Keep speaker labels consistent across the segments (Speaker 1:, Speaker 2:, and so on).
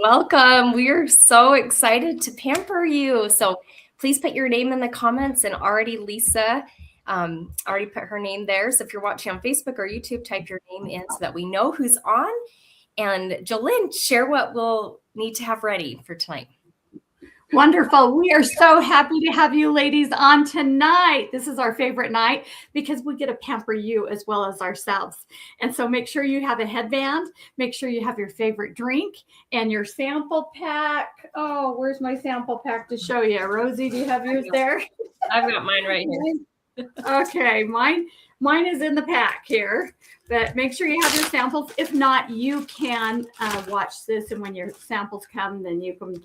Speaker 1: Welcome. We are so excited to pamper you. So please put your name in the comments, and already Lisa already put her name there. So if you're watching on Facebook or YouTube, type your name in so that we know who's on. And Jolynn, share what we'll need to have ready for tonight.
Speaker 2: Wonderful. We are so happy to have you ladies on tonight. This is our favorite night because we get to pamper you as well as ourselves. And so make sure you have a headband. Make sure you have your favorite drink and your sample pack. Oh, where's my sample pack to show you? Rosie, do you have yours there?
Speaker 1: I've got mine right here.
Speaker 2: Okay, mine is in the pack here. But make sure you have your samples. If not, you can watch this. And when your samples come, then you can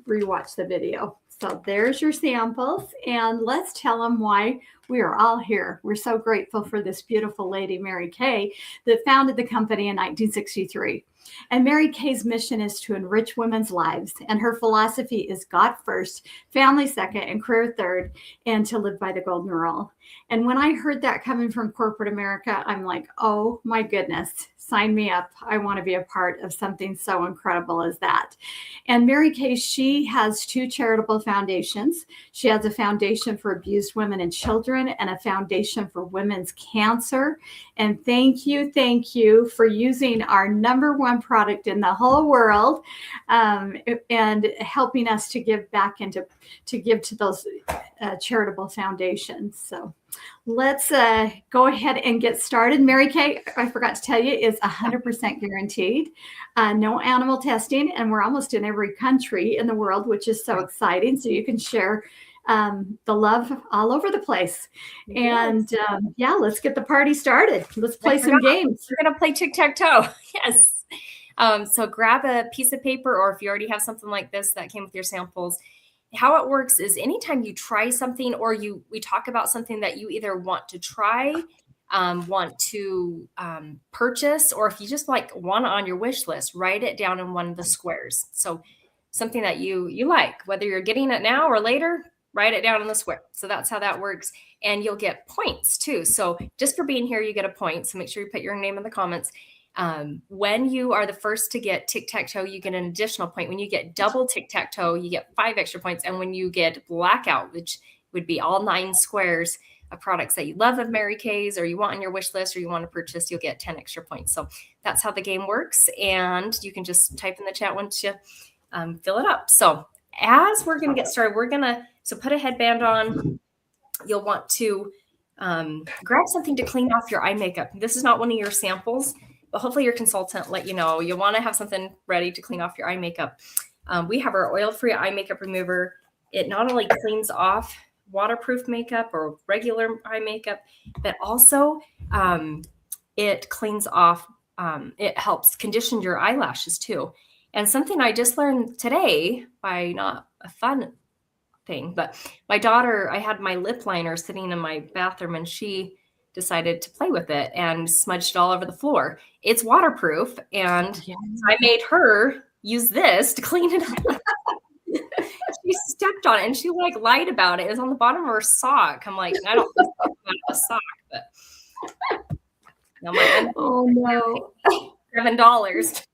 Speaker 2: rewatch the video. So there's your samples, and let's tell them why we are all here. We're so grateful for this beautiful lady, Mary Kay, that founded the company in 1963. And Mary Kay's mission is to enrich women's lives, and her philosophy is God first, family second, and career third, and to live by the golden rule. And when I heard that coming from corporate America, I'm like, oh my goodness, sign me up. I want to be a part of something so incredible as that. And Mary Kay, she has two charitable foundations. She has a foundation for abused women and children and a foundation for women's cancer. And thank you for using our #1 product in the whole world, and helping us to give back and to give to those charitable foundations. So let's go ahead and get started. Mary Kay, I forgot to tell you, is 100% guaranteed. No animal testing, and we're almost in every country in the world, which is so exciting. So you can share the love all over the place. And yeah, let's get the party started. Let's play some games.
Speaker 1: We're going to play tic-tac-toe. Yes. So grab a piece of paper, or if you already have something like this that came with your samples. How it works is anytime you try something, or we talk about something that you either want to try, want to purchase, or if you just want it on your wish list, write it down in one of the squares. So something that you like, whether you're getting it now or later, write it down in the square. So that's how that works. And you'll get points too. So just for being here, you get a point. So make sure you put your name in the comments. When you are the first to get tic-tac-toe, you get an additional point. When you get double tic-tac-toe, you get 5 extra points. And when you get blackout, which would be all 9 squares of products that you love of Mary Kay's, or you want on your wish list, or you want to purchase, you'll get 10 extra points. So that's how the game works. And you can just type in the chat once you fill it up. So as we're going to get started, so put a headband on. You'll want to grab something to clean off your eye makeup. This is not one of your samples, but hopefully your consultant let you know. You'll want to have something ready to clean off your eye makeup. We have our oil-free eye makeup remover. It not only cleans off waterproof makeup or regular eye makeup, but also it cleans off, it helps condition your eyelashes too. And something I just learned today, by not a fun thing, but my daughter, I had my lip liner sitting in my bathroom, and she decided to play with it and smudged it all over the floor. It's waterproof, and I made her use this to clean it up. She stepped on it, and she lied about it. It was on the bottom of her sock. I'm like, I don't know about a sock, but I'm like, oh no, $7.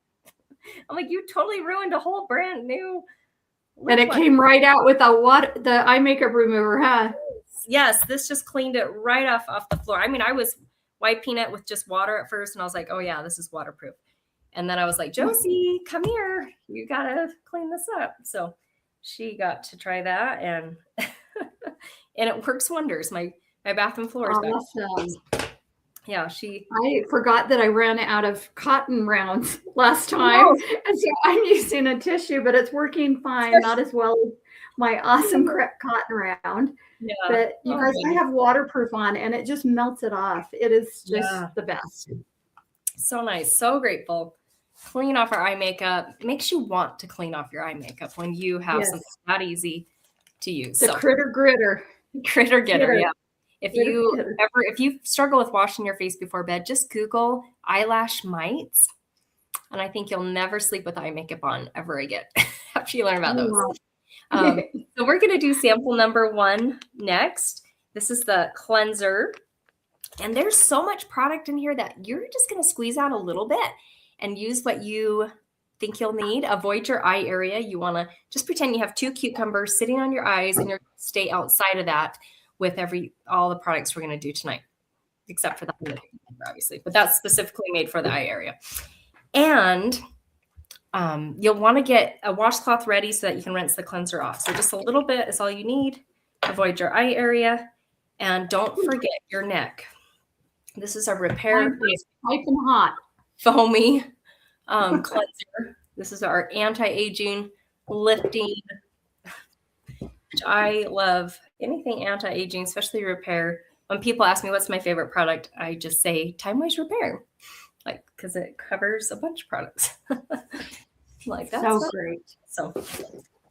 Speaker 1: I'm like, you totally ruined a whole brand new.
Speaker 2: And it came right out with the eye makeup remover, huh?
Speaker 1: Yes, this just cleaned it right off the floor. I mean, I was wiping it with just water at first, and I was like, oh yeah, this is waterproof. And then I was like, Josie, come here. You got to clean this up. So she got to try that, and and it works wonders. My bathroom floor is
Speaker 2: awesome.
Speaker 1: Yeah,
Speaker 2: I forgot that I ran out of cotton rounds last time. Oh. And so I'm using a tissue, but it's working fine. Not as well as my awesome cotton round. Yeah. But you guys, I have waterproof on, and it just melts it off. It is just the best.
Speaker 1: So nice. So grateful. Clean off our eye makeup. It makes you want to clean off your eye makeup when you have something not easy to use.
Speaker 2: The critter getter.
Speaker 1: Yeah. If you struggle with washing your face before bed, just Google eyelash mites, and I think you'll never sleep with eye makeup on ever again after you learn about those. So we're going to do sample number 1 next. This is the cleanser, and there's so much product in here that you're just going to squeeze out a little bit and use what you think you'll need. Avoid your eye area. You want to just pretend you have 2 cucumbers sitting on your eyes, and you're going to stay outside of that with all the products we're going to do tonight, except for the cucumber, obviously. But that's specifically made for the eye area. And you'll want to get a washcloth ready so that you can rinse the cleanser off. So just a little bit is all you need. Avoid your eye area. And don't forget your neck. This is a repair
Speaker 2: piping hot
Speaker 1: foamy cleanser. This is our anti-aging lifting, which I love. Anything anti-aging, especially repair. When people ask me what's my favorite product, I just say Time-Wise Repair, like, because it covers a bunch of products. Like, that's
Speaker 2: so great.
Speaker 1: So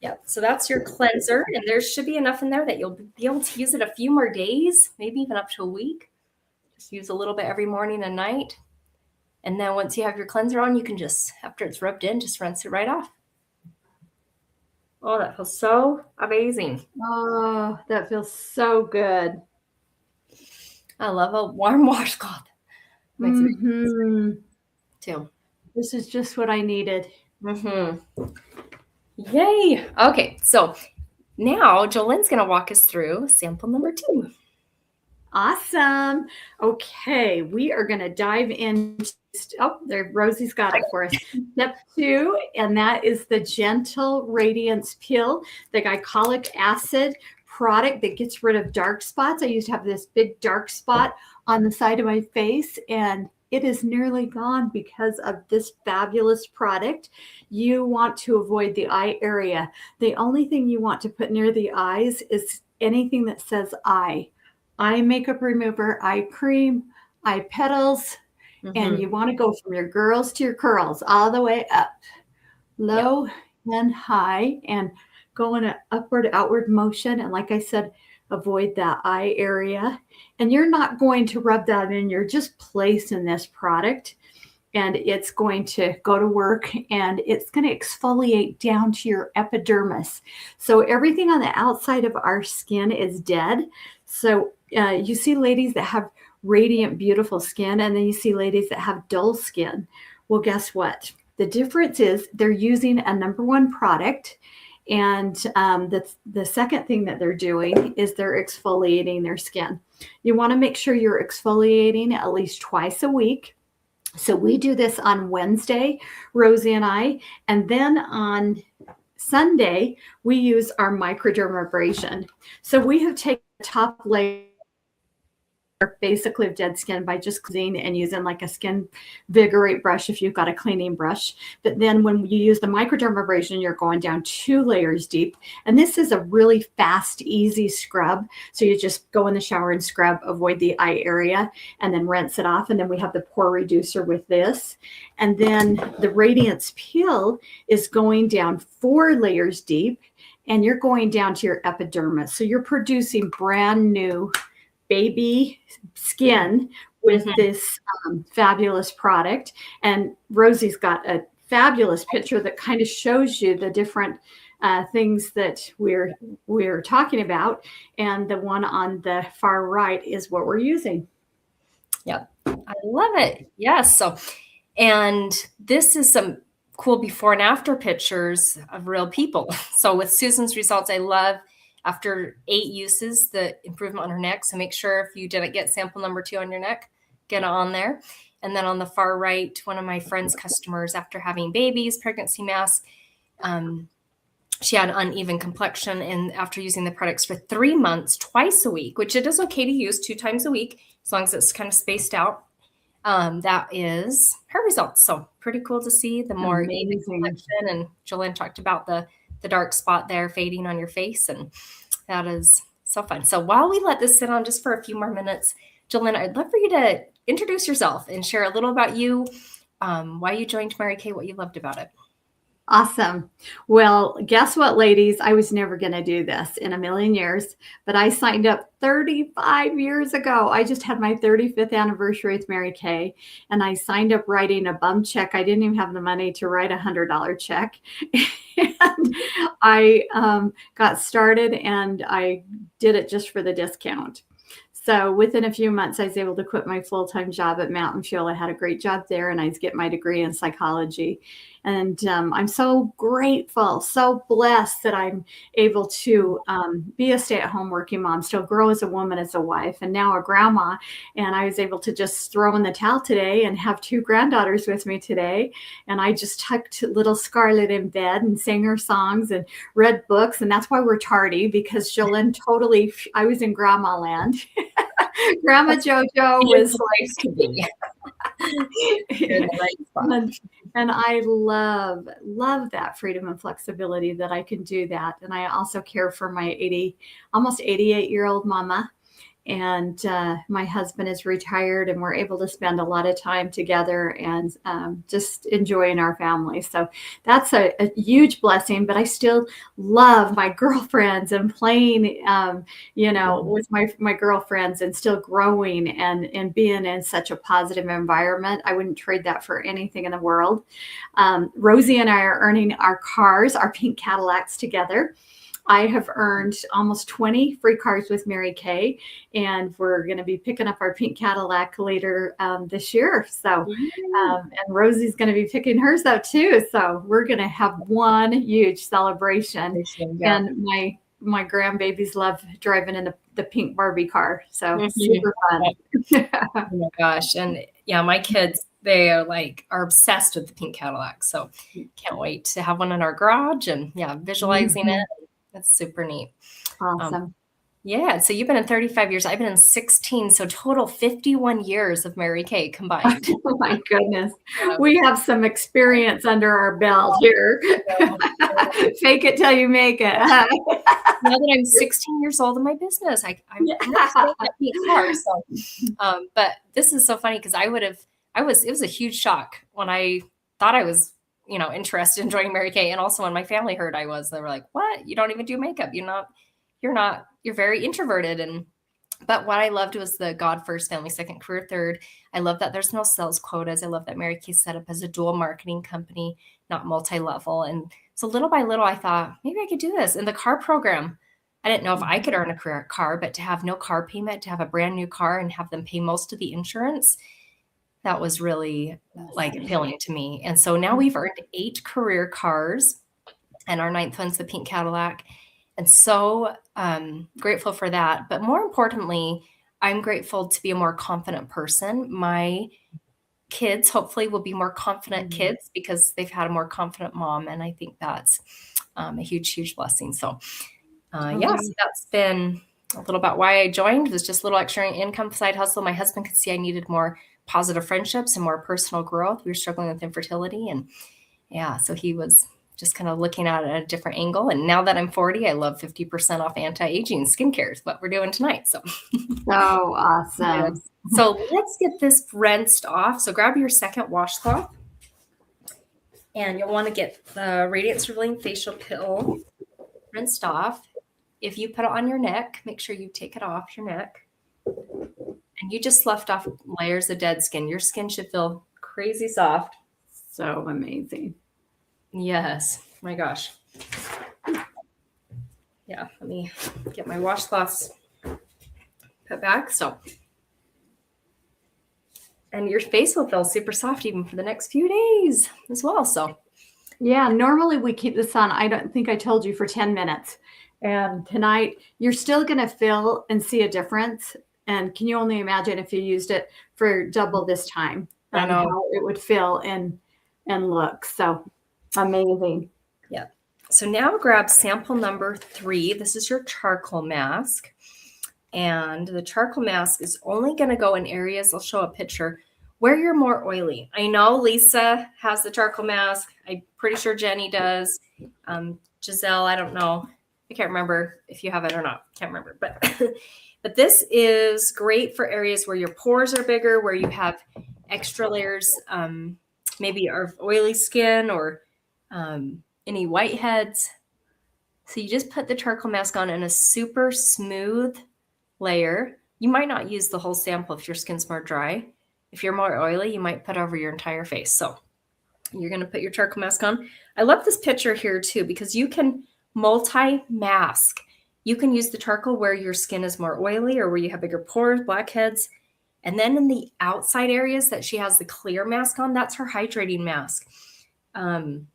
Speaker 1: yeah, so that's your cleanser, and there should be enough in there that you'll be able to use it a few more days, maybe even up to a week. Just use a little bit every morning and night. And then once you have your cleanser on, you can just, after it's rubbed in, just rinse it right off. Oh, that feels so amazing.
Speaker 2: Oh, that feels so good.
Speaker 1: I love a warm washcloth. Makes
Speaker 2: me
Speaker 1: too.
Speaker 2: This is just what I needed.
Speaker 1: Yay. Okay, so now Jolene's going to walk us through sample number 2.
Speaker 2: Awesome. Okay, we are going to dive into, there, Rosie's got it for us. Step 2, and that is the Gentle Radiance Peel, the glycolic acid product that gets rid of dark spots. I used to have this big dark spot on the side of my face, and it is nearly gone because of this fabulous product. You want to avoid the eye area. The only thing you want to put near the eyes is anything that says eye makeup remover, eye cream, eye petals, and you want to go from your girls to your curls all the way up, low and high, and go in an upward, outward motion. And like I said, avoid that eye area. And you're not going to rub that in. You're just placing this product, and it's going to go to work, and it's going to exfoliate down to your epidermis. So everything on the outside of our skin is dead. So you see ladies that have radiant, beautiful skin, and then you see ladies that have dull skin. Well, guess what? The difference is they're using a number 1 product. And the second thing that they're doing is they're exfoliating their skin. You want to make sure you're exfoliating at least twice a week. So we do this on Wednesday, Rosie and I, and then on Sunday, we use our microdermabrasion. So we have taken the top layer basically of dead skin by just cleaning and using like a skin vigorate brush if you've got a cleaning brush. But then when you use the microdermabrasion, you're going down 2 layers deep. And this is a really fast, easy scrub. So you just go in the shower and scrub, avoid the eye area, and then rinse it off. And then we have the pore reducer with this. And then the Radiance Peel is going down 4 layers deep, and you're going down to your epidermis. So you're producing brand new baby skin with this fabulous product. And Rosie's got a fabulous picture that kind of shows you the different things that we're talking about. And the one on the far right is what we're using.
Speaker 1: Yep. I love it. Yes. So, and this is some cool before and after pictures of real people. So with Susan's results, I love after 8 uses, the improvement on her neck. So make sure if you didn't get sample number 2 on your neck, get it on there. And then on the far right, one of my friend's customers, after having babies, pregnancy mass, she had uneven complexion. And after using the products for 3 months, twice a week, which it is okay to use 2 times a week, as long as it's kind of spaced out, that is her results. So pretty cool to see the more even complexion. And Jolene talked about the dark spot there fading on your face. And that is so fun. So while we let this sit on just for a few more minutes, Jolene, I'd love for you to introduce yourself and share a little about you, why you joined Mary Kay, what you loved about it.
Speaker 2: Awesome. Well, guess what, ladies? I was never going to do this in a million years, but I signed up 35 years ago. I just had my 35th anniversary with Mary Kay, and I signed up writing a bum check. I didn't even have the money to write a $100 check. And I got started, and I did it just for the discount. So within a few months, I was able to quit my full-time job at Mountain Fuel. I had a great job there, and I was getting my degree in psychology. And I'm so grateful, so blessed that I'm able to be a stay-at-home working mom, still grow as a woman, as a wife, and now a grandma. And I was able to just throw in the towel today and have 2 granddaughters with me today. And I just tucked little Scarlett in bed and sang her songs and read books. And that's why we're tardy, because Jolene totally, I was in grandma land. Grandma JoJo was like,
Speaker 1: to be. You're in the right spot.
Speaker 2: and I love that freedom and flexibility that I can do that. And I also care for my almost 88-year-old mama. And my husband is retired, and we're able to spend a lot of time together and just enjoying our family. So that's a huge blessing. But I still love my girlfriends and playing, with my girlfriends, and still growing and being in such a positive environment. I wouldn't trade that for anything in the world. Rosie and I are earning our cars, our pink Cadillacs, together. I have earned almost 20 free cars with Mary Kay, and we're going to be picking up our pink Cadillac later this year. So, and Rosie's going to be picking hers out too. So we're going to have one huge celebration.
Speaker 1: Yeah.
Speaker 2: And my grandbabies love driving in the pink Barbie car. So super fun.
Speaker 1: Oh my gosh. And yeah, my kids, they are obsessed with the pink Cadillac. So can't wait to have one in our garage and visualizing it. That's super neat.
Speaker 2: Awesome.
Speaker 1: Yeah. So you've been in 35 years. I've been in 16. So total 51 years of Mary Kay combined.
Speaker 2: Oh my goodness. We have some experience under our belt here. Fake it till you make it. Huh?
Speaker 1: Now that I'm 16 years old in my business, I'm car. So, but this is so funny because it was a huge shock when I thought I was interested in joining Mary Kay. And also when my family heard they were like, what? You don't even do makeup. You're very introverted. But what I loved was the God first, family second, career third. I love that there's no sales quotas. I love that Mary Kay set up as a dual marketing company, not multi-level. And so little by little, I thought maybe I could do this. In the car program, I didn't know if I could earn a career car, but to have no car payment, to have a brand new car and have them pay most of the insurance, that was really appealing to me. And so now we've earned 8 career cars, and our 9th one's the pink Cadillac. And so grateful for that. But more importantly, I'm grateful to be a more confident person. My kids hopefully will be more confident kids because they've had a more confident mom. And I think that's a huge, huge blessing. So so that's been a little about why I joined. It was just a little extra income side hustle. My husband could see I needed more positive friendships and more personal growth. We were struggling with infertility, and so he was just kind of looking at it at a different angle. And now that I'm 40, I love 50% off anti-aging skincare is what we're doing tonight. So
Speaker 2: awesome.
Speaker 1: So let's get this rinsed off. So grab your second washcloth, and you'll want to get the Radiance Revealing Facial Pill rinsed off. If you put it on your neck, make sure you take it off your neck. And you just sloughed off layers of dead skin. Your skin should feel crazy soft.
Speaker 2: So amazing.
Speaker 1: Yes. My gosh. Yeah. Let me get my washcloths put back. And your face will feel super soft even for the next few days as well. So
Speaker 2: yeah, normally we keep this on, I don't think I told you, for 10 minutes. And tonight you're still going to feel and see a difference. And can you only imagine if you used it for double this time,
Speaker 1: I know
Speaker 2: how it would feel and look. So amazing.
Speaker 1: Yeah. So now grab sample number 3. This is your charcoal mask. And the charcoal mask is only going to go in areas, I'll show a picture, where you're more oily. I know Lisa has the charcoal mask. I'm pretty sure Jenny does. Giselle, I don't know. I can't remember if you have it or not. Can't remember. But this is great for areas where your pores are bigger, where you have extra layers, maybe of oily skin or any whiteheads. So you just put the charcoal mask on in a super smooth layer. You might not use the whole sample if your skin's more dry. If you're more oily, you might put over your entire face. So you're going to put your charcoal mask on. I love this picture here too, because you can multi-mask. You can use the charcoal where your skin is more oily or where you have bigger pores, blackheads. And then in the outside areas that she has the clear mask on, that's her hydrating mask. And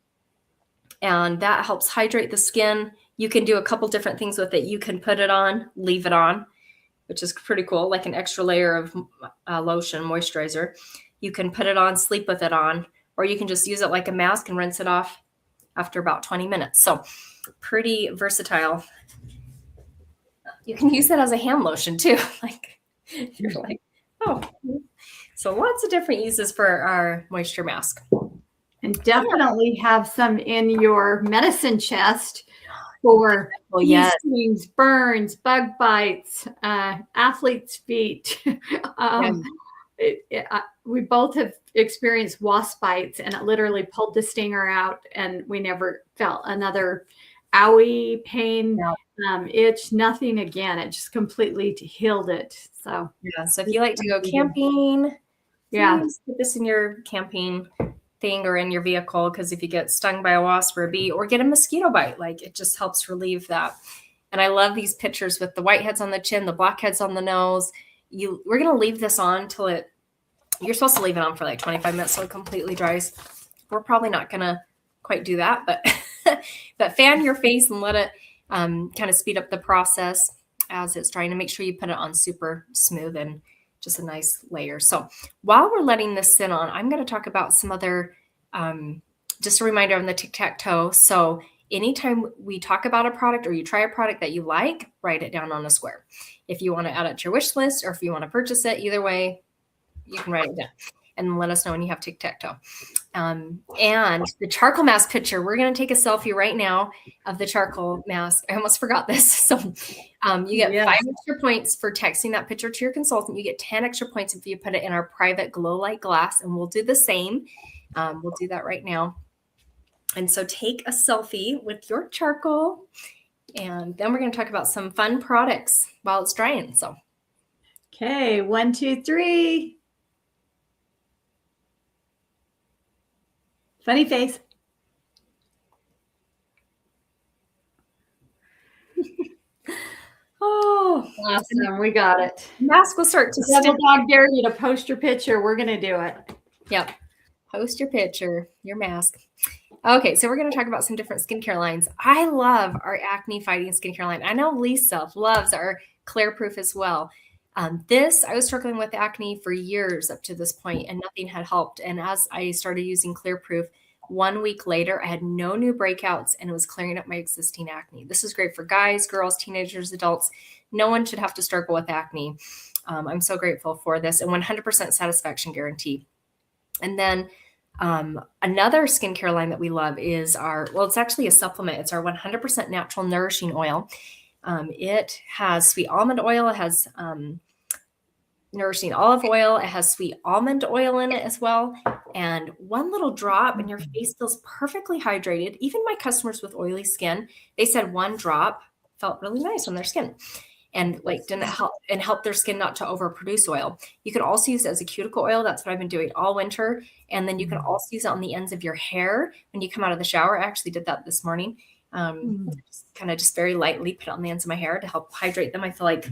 Speaker 1: that helps hydrate the skin. You can do a couple different things with it. You can put it on, leave it on, which is pretty cool, like an extra layer of lotion, moisturizer. You can put it on, sleep with it on, or you can just use it like a mask and rinse it off after about 20 minutes. So pretty versatile. You can use it as a hand lotion too. Like you're like, oh. So lots of different uses for our moisture mask.
Speaker 2: And definitely have some in your medicine chest for stings, burns, bug bites, athlete's feet. We both have experienced wasp bites, and it literally pulled the stinger out, and we never felt another owie, pain, itch, nothing again. It just completely healed it. So
Speaker 1: yeah. So if you like to go camping, put this in your camping thing or in your vehicle, because if you get stung by a wasp or a bee or get a mosquito bite, like it just helps relieve that. And I love these pictures with the whiteheads on the chin, the blackheads on the nose. We're going to leave this on till you're supposed to leave it on for like 25 minutes so it completely dries. We're probably not going to quite do that, but fan your face and let it kind of speed up the process as it's drying, and make sure you put it on super smooth and just a nice layer. So while we're letting this sit on, I'm going to talk about some other, just a reminder on the tic-tac-toe. So anytime we talk about a product or you try a product that you like, write it down on a square. If you want to add it to your wish list or if you want to purchase it, either way, you can write it down and let us know when you have tic-tac-toe. And the charcoal mask picture, we're going to take a selfie right now of the charcoal mask. I almost forgot this. So you get 5 extra points for texting that picture to your consultant. You get 10 extra points if you put it in our private glow light glass, and we'll do the same. We'll do that right now. And so take a selfie with your charcoal, and then we're going to talk about some fun products while it's drying. So,
Speaker 2: okay, 1, 2, 3. Funny face.
Speaker 1: Oh,
Speaker 2: awesome. We got it.
Speaker 1: Mask will start to
Speaker 2: stick. Dog dare you to post your picture. We're going to do it.
Speaker 1: Yep. Post your picture, your mask. Okay, so we're going to talk about some different skincare lines. I love our acne fighting skincare line. I know Lisa loves our Clear Proof as well. I was struggling with acne for years up to this point, and nothing had helped. And as I started using Clear Proof, 1 week later, I had no new breakouts, and it was clearing up my existing acne. This is great for guys, girls, teenagers, adults. No one should have to struggle with acne. I'm so grateful for this, and 100% satisfaction guarantee. And then another skincare line that we love is it's actually a supplement. It's our 100% natural nourishing oil. It has sweet almond oil. It has nourishing olive oil. It has sweet almond oil in it as well. And one little drop and your face feels perfectly hydrated. Even my customers with oily skin, they said one drop felt really nice on their skin and didn't help their skin not to overproduce oil. You can also use it as a cuticle oil. That's what I've been doing all winter. And then you can also use it on the ends of your hair when you come out of the shower. I actually did that this morning. Just very lightly put it on the ends of my hair to help hydrate them. I feel like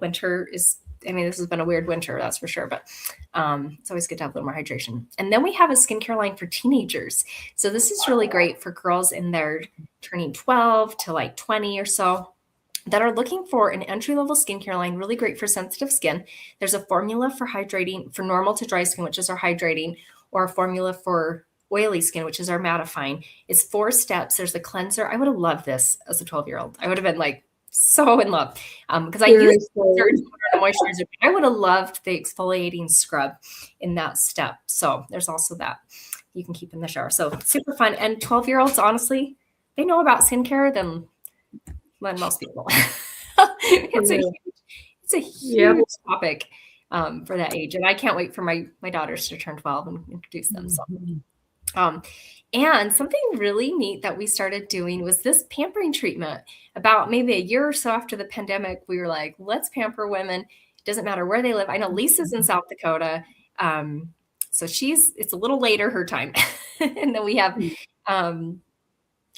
Speaker 1: winter is, this has been a weird winter, that's for sure, but it's always good to have a little more hydration. And then we have a skincare line for teenagers. So this is really great for girls in their turning 12 to 20 or so that are looking for an entry-level skincare line, really great for sensitive skin. There's a formula for hydrating, for normal to dry skin, which is our hydrating, or a formula for oily skin, which is our mattifying. It's 4 steps. There's a cleanser. I would have loved this as a 12-year-old. I would have been so in love because I used moisturizer. I would have loved the exfoliating scrub in that step. So there's also that you can keep in the shower. So super fun. And 12-year-olds, honestly, they know about skincare than most people. It's a huge topic for that age. And I can't wait for my daughters to turn 12 and introduce them. So, and something really neat that we started doing was this pampering treatment. About maybe a year or so after the pandemic, we were like, let's pamper women. It doesn't matter where they live. I know Lisa's in South Dakota. So it's a little later her time. And then we have,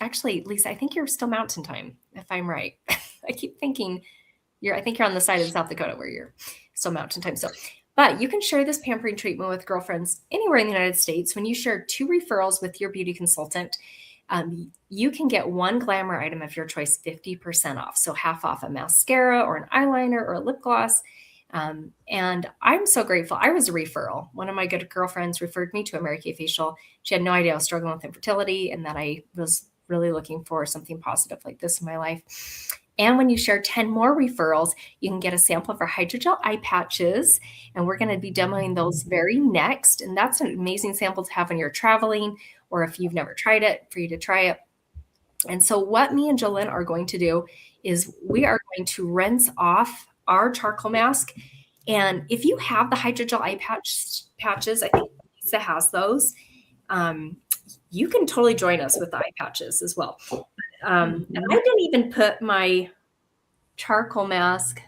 Speaker 1: actually, Lisa, I think you're still mountain time, if I'm right. I keep thinking I think you're on the side of South Dakota where you're still mountain time. So, But you can share this pampering treatment with girlfriends anywhere in the United States. When you share 2 referrals with your beauty consultant, you can get 1 glamour item of your choice 50% off. So half off a mascara or an eyeliner or a lip gloss. And I'm so grateful. I was a referral. One of my good girlfriends referred me to a Mary Kay facial. She had no idea I was struggling with infertility and that I was really looking for something positive like this in my life. And when you share 10 more referrals, you can get a sample of our hydrogel eye patches. And we're going to be demoing those very next. And that's an amazing sample to have when you're traveling, or if you've never tried it, for you to try it. And so what me and Jolynn are going to do is we are going to rinse off our charcoal mask. And if you have the hydrogel eye patches, I think Lisa has those. You can totally join us with the eye patches as well. And I didn't even put my charcoal mask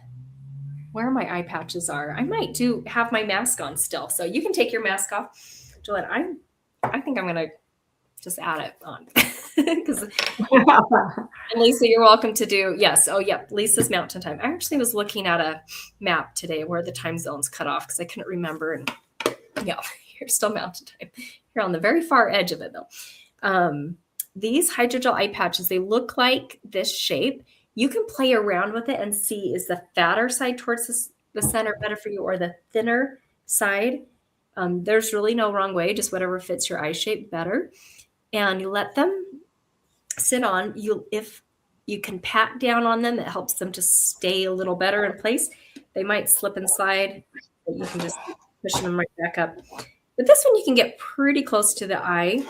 Speaker 1: where my eye patches are. I might have my mask on still. So you can take your mask off. Jolynn, I think I'm going to just add it on. Because Lisa, you're welcome to do, yes. Oh, yeah. Lisa's mountain time. I actually was looking at a map today where the time zones cut off because I couldn't remember. And yeah, you're still mountain time. You're on the very far edge of it though. These hydrogel eye patches, they look like this shape. You can play around with it and see, is the fatter side towards the center better for you or the thinner side? There's really no wrong way, just whatever fits your eye shape better. And you let them sit on. If you can pat down on them, it helps them to stay a little better in place. They might slip and slide, but you can just push them right back up. But this one you can get pretty close to the eye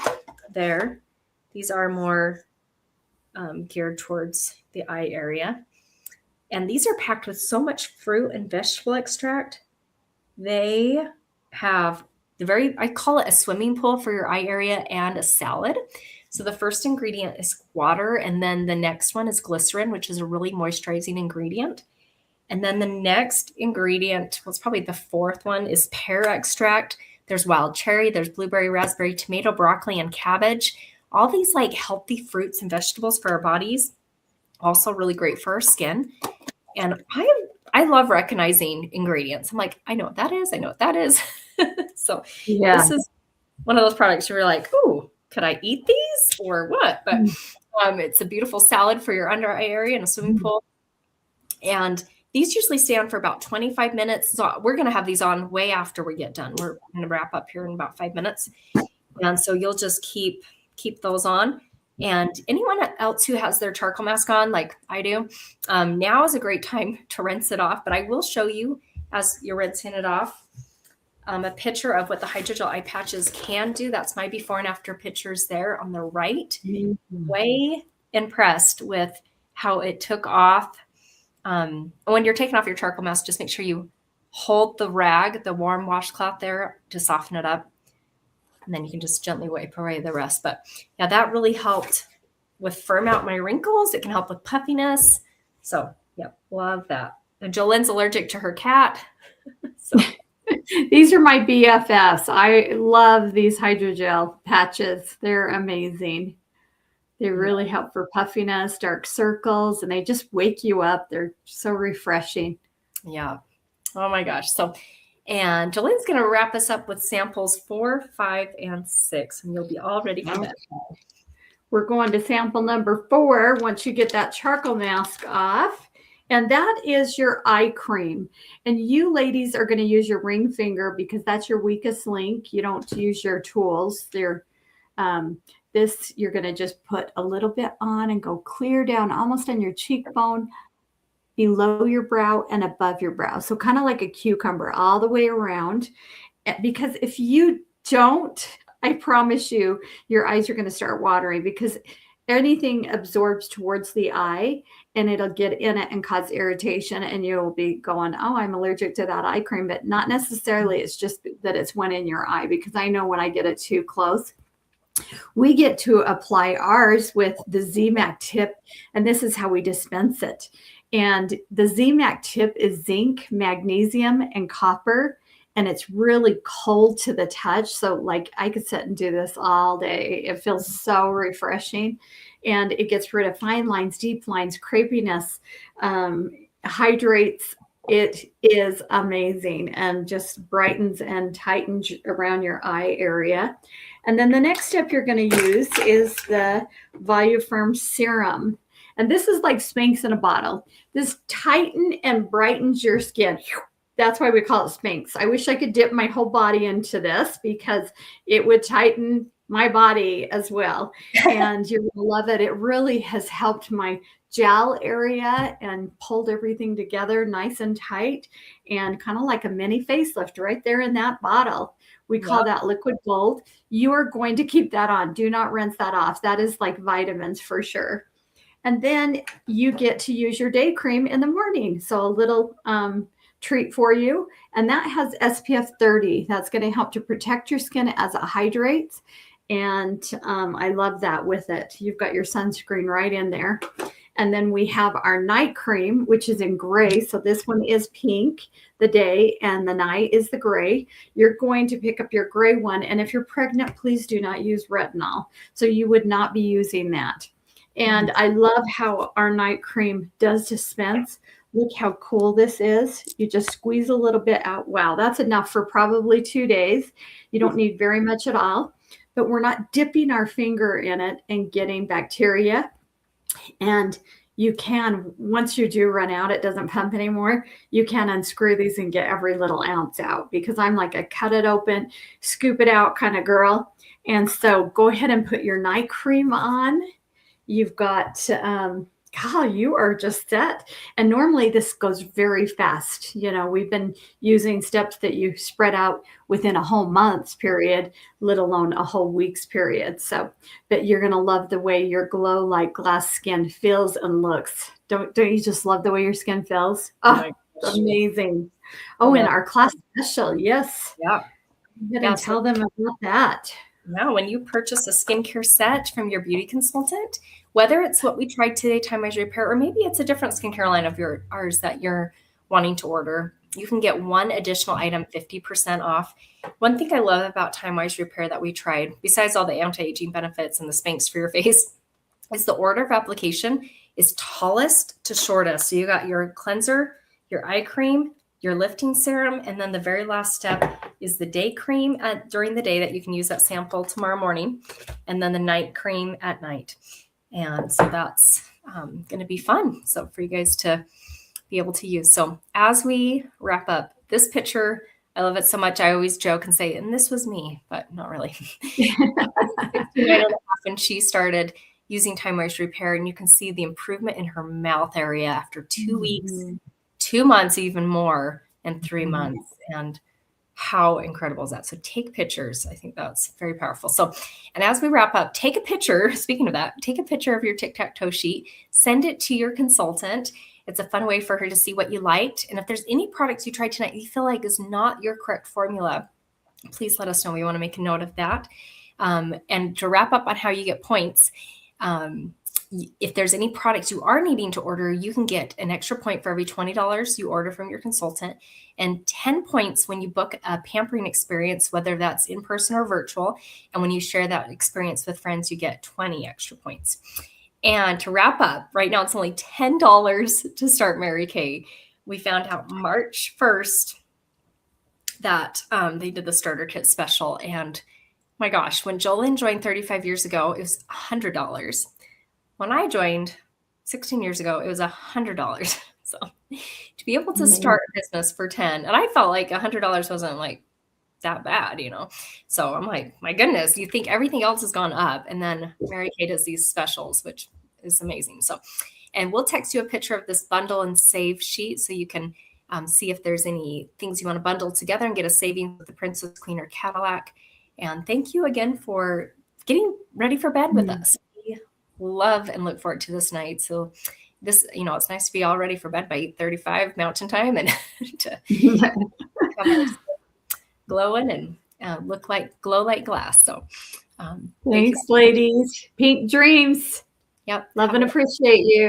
Speaker 1: there. These are more geared towards the eye area. And these are packed with so much fruit and vegetable extract. They have I call it a swimming pool for your eye area and a salad. So the first ingredient is water, and then the next one is glycerin, which is a really moisturizing ingredient. And then the next ingredient, well, it's probably the 4th one, is pear extract. There's wild cherry, there's blueberry, raspberry, tomato, broccoli, and cabbage. All these like healthy fruits and vegetables for our bodies. Also really great for our skin. And I love recognizing ingredients. I'm like, I know what that is. I know what that is. So yeah. This is one of those products where you're like, ooh, could I eat these or what? But it's a beautiful salad for your under eye area and a swimming pool. And these usually stay on for about 25 minutes. So we're going to have these on way after we get done. We're going to wrap up here in about 5 minutes. And so you'll just keep those on. And anyone else who has their charcoal mask on, like I do, now is a great time to rinse it off. But I will show you as you're rinsing it off a picture of what the hydrogel eye patches can do. That's my before and after pictures there on the right. Mm-hmm. Way impressed with how it took off. When you're taking off your charcoal mask, just make sure you hold the rag, the warm washcloth there to soften it up. And then you can just gently wipe away the rest. But yeah, that really helped with firm out my wrinkles. It can help with puffiness. So yeah, love that. And Jolynn's allergic to her cat. So
Speaker 2: these are my BFFs. I love these hydrogel patches. They're amazing. They really help for puffiness, dark circles, and they just wake you up. They're so refreshing.
Speaker 1: Yeah. Oh my gosh. So, and Jolynn's going to wrap us up with samples 4, 5, and 6, and you'll be all ready for that.
Speaker 2: We're going to sample number 4 once you get that charcoal mask off. And that is your eye cream. And you ladies are going to use your ring finger because that's your weakest link. You don't use your tools. They're this, you're going to just put a little bit on and go clear down almost on your cheekbone, below your brow and above your brow. So kind of like a cucumber all the way around. Because if you don't, I promise you, your eyes are going to start watering because anything absorbs towards the eye and it'll get in it and cause irritation. And you'll be going, oh, I'm allergic to that eye cream, but not necessarily. It's just that it's went in your eye because I know when I get it too close. We get to apply ours with the ZMAC tip, and this is how we dispense it. And the ZMAC tip is zinc, magnesium, and copper, and it's really cold to the touch. So like I could sit and do this all day. It feels so refreshing, and it gets rid of fine lines, deep lines, crepiness, hydrates It is amazing and just brightens and tightens around your eye area. And then the next step you're going to use is the Voluform Serum. And this is like Spanx in a bottle. This tightens and brightens your skin. That's why we call it Spanx. I wish I could dip my whole body into this because it would tighten my body as well. And you're going to love it. It really has helped my jowl area and pulled everything together nice and tight, and kind of like a mini facelift right there in that bottle. We call that liquid gold. You are going to keep that on. Do not rinse that off. That is like vitamins for sure. And then you get to use your day cream in the morning. So a little treat for you. And that has SPF 30. That's going to help to protect your skin as it hydrates. And I love that with it. You've got your sunscreen right in there. And then we have our night cream, which is in gray. So this one is pink, the day, and the night is the gray. You're going to pick up your gray one. And if you're pregnant, please do not use retinol. So you would not be using that. And I love how our night cream does dispense. Look how cool this is. You just squeeze a little bit out. Wow, that's enough for probably 2 days. You don't need very much at all. But we're not dipping our finger in it and getting bacteria. And you can, once you do run out, it doesn't pump anymore. You can unscrew these and get every little ounce out, because I'm like a cut it open, scoop it out kind of girl. And so go ahead and put your night cream on. You've got, God, you are just set. And normally this goes very fast. You know, we've been using steps that you spread out within a whole month's period, let alone a whole week's period. So, but you're going to love the way your Glow Like Glass skin feels and looks. Don't you just love the way your skin feels? Oh, amazing. Oh, and our class special. Yes.
Speaker 1: Yeah.
Speaker 2: And tell them about that.
Speaker 1: Now, when you purchase a skincare set from your beauty consultant, whether it's what we tried today, Time Wise Repair, or maybe it's a different skincare line of ours that you're wanting to order, you can get one additional item 50% off. One thing I love about Time Wise Repair that we tried, besides all the anti-aging benefits and the Spanx for your face, is the order of application is tallest to shortest. So you got your cleanser, your eye cream, your lifting serum, and then the very last step is the day cream during the day that you can use that sample tomorrow morning, and then the night cream at night. And so that's going to be fun. So for you guys to be able to use. So as we wrap up this picture, I love it so much. I always joke and say, and this was me, but not really. 69.5, and she started using Time Wise Repair, and you can see the improvement in her mouth area after 2 weeks, 2 months, even more, and 3 months. And how incredible is that? So take pictures. I think that's very powerful. So, and as we wrap up, take a picture. Speaking of that, take a picture of your tic-tac-toe sheet, send it to your consultant. It's a fun way for her to see what you liked. And if there's any products you tried tonight you feel like is not your correct formula, please let us know. We want to make a note of that. And to wrap up on how you get points, if there's any products you are needing to order, you can get an extra point for every $20 you order from your consultant, and 10 points when you book a pampering experience, whether that's in person or virtual. And when you share that experience with friends, you get 20 extra points. And to wrap up, right now it's only $10 to start Mary Kay. We found out March 1st that they did the starter kit special. And my gosh, when Jolyn joined 35 years ago, it was $100. When I joined 16 years ago, it was $100. So to be able to start a business for 10, and I felt like $100 wasn't like that bad, you know? So I'm like, my goodness, you think everything else has gone up. And then Mary Kay does these specials, which is amazing. So, and we'll text you a picture of this bundle and save sheet so you can see if there's any things you want to bundle together and get a savings with the Princess, Queen, or Cadillac. And thank you again for getting ready for bed with us. Love and look forward to this night. So this, you know, it's nice to be all ready for bed by 8:35 Mountain Time and to come glowing and glow like glass. So
Speaker 2: thanks, ladies. Pink dreams.
Speaker 1: Yep.
Speaker 2: Love and appreciate you.